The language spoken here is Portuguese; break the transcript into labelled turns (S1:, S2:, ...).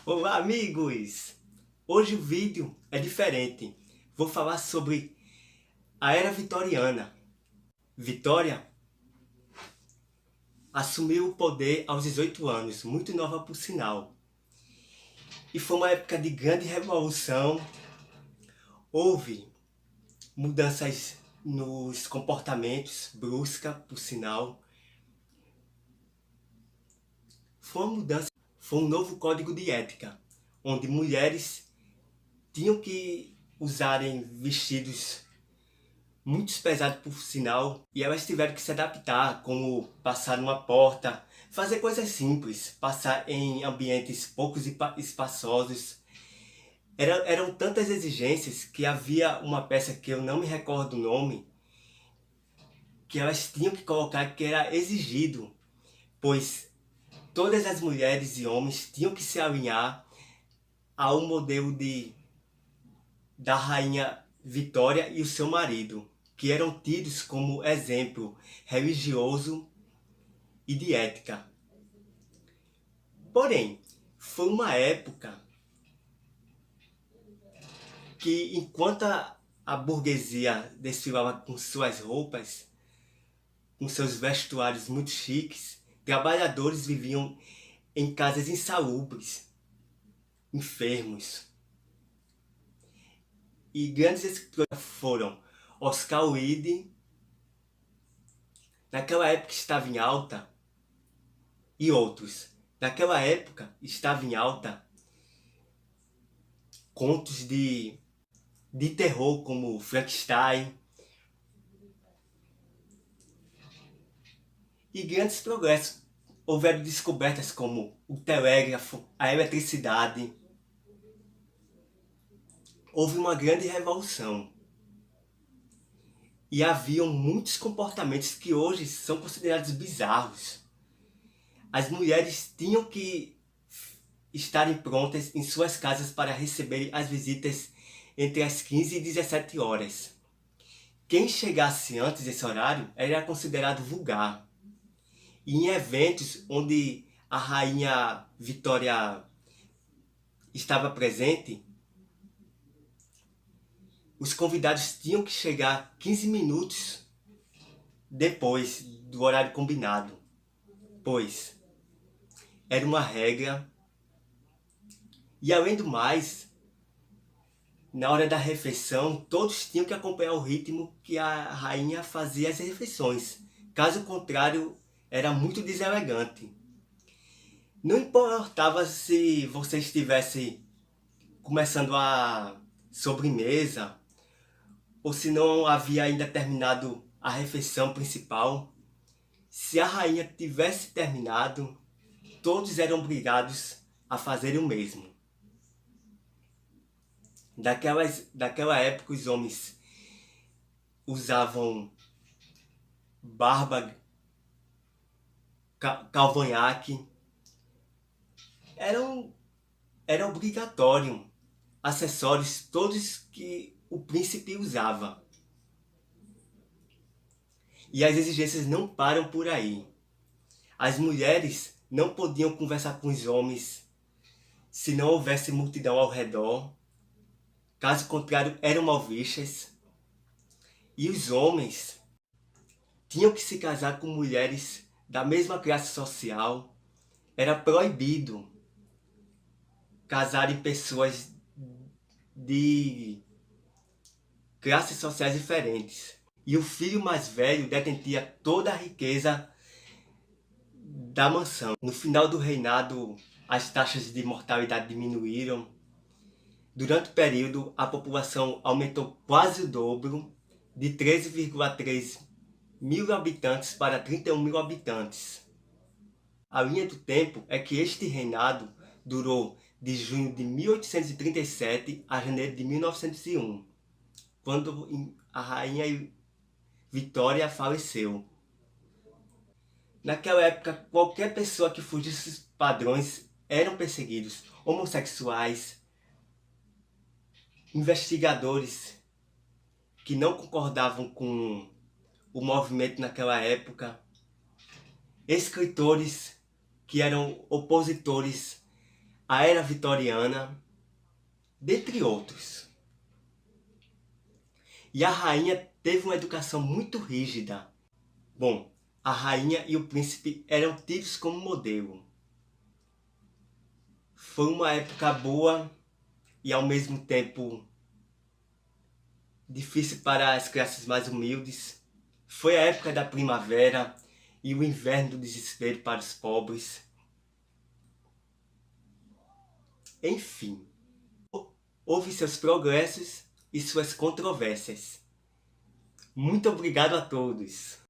S1: Olá, amigos! Hoje o vídeo é diferente. Vou falar sobre a era vitoriana. Vitória assumiu o poder aos 18 anos, muito nova por sinal. E foi uma época de grande revolução. Houve mudanças nos comportamentos, brusca por sinal. Foi uma mudança, foi um novo código de ética, onde mulheres tinham que usarem vestidos muito pesados por sinal, e elas tiveram que se adaptar, como passar numa porta, fazer coisas simples, passar em ambientes poucos espaçosos. Eram tantas exigências que havia uma peça que eu não me recordo o nome, que elas tinham que colocar que era exigido, pois todas as mulheres e homens tinham que se alinhar ao modelo da rainha Vitória e o seu marido, que eram tidos como exemplo religioso e de ética. Porém, foi uma época que, enquanto a burguesia desfilava com suas roupas, com seus vestuários muito chiques, trabalhadores viviam em casas insalubres, enfermos. E grandes escritores foram Oscar Wilde, naquela época estava em alta, e outros. Naquela época estava em alta contos de terror como Frankenstein, e grandes progressos. Houveram descobertas como o telégrafo, a eletricidade. Houve uma grande revolução. E haviam muitos comportamentos que hoje são considerados bizarros. As mulheres tinham que estarem prontas em suas casas para receberem as visitas entre as 15 e 17 horas. Quem chegasse antes desse horário era considerado vulgar. E em eventos onde a rainha Vitória estava presente, os convidados tinham que chegar 15 minutos depois do horário combinado, pois era uma regra. E além do mais, na hora da refeição, todos tinham que acompanhar o ritmo que a rainha fazia as refeições. Caso contrário, era muito deselegante. Não importava se você estivesse começando a sobremesa ou se não havia ainda terminado a refeição principal. Se a rainha tivesse terminado, todos eram obrigados a fazer o mesmo. Daquela época, os homens usavam barba, cavanhaque. Era obrigatório. Acessórios todos que o príncipe usava. E as exigências não param por aí. As mulheres não podiam conversar com os homens se não houvesse multidão ao redor. Caso contrário, eram mal vistas. E os homens tinham que se casar com mulheres da mesma classe social. Era proibido casar em pessoas de classes sociais diferentes. E o filho mais velho detentia toda a riqueza da mansão. No final do reinado, as taxas de mortalidade diminuíram. Durante o período, a população aumentou quase o dobro, de 13,3 mil habitantes para 31 mil habitantes. A linha do tempo é que este reinado durou de junho de 1837 a janeiro de 1901, quando a rainha Vitória faleceu. Naquela época, qualquer pessoa que fugisse dos padrões eram perseguidos. Homossexuais, investigadores que não concordavam com o movimento naquela época, escritores que eram opositores a Era Vitoriana, dentre outros. E a rainha teve uma educação muito rígida. Bom, a rainha e o príncipe eram tidos como modelo. Foi uma época boa e ao mesmo tempo difícil para as classes mais humildes. Foi a época da primavera e o inverno do desespero para os pobres. Enfim, houve seus progressos e suas controvérsias. Muito obrigado a todos!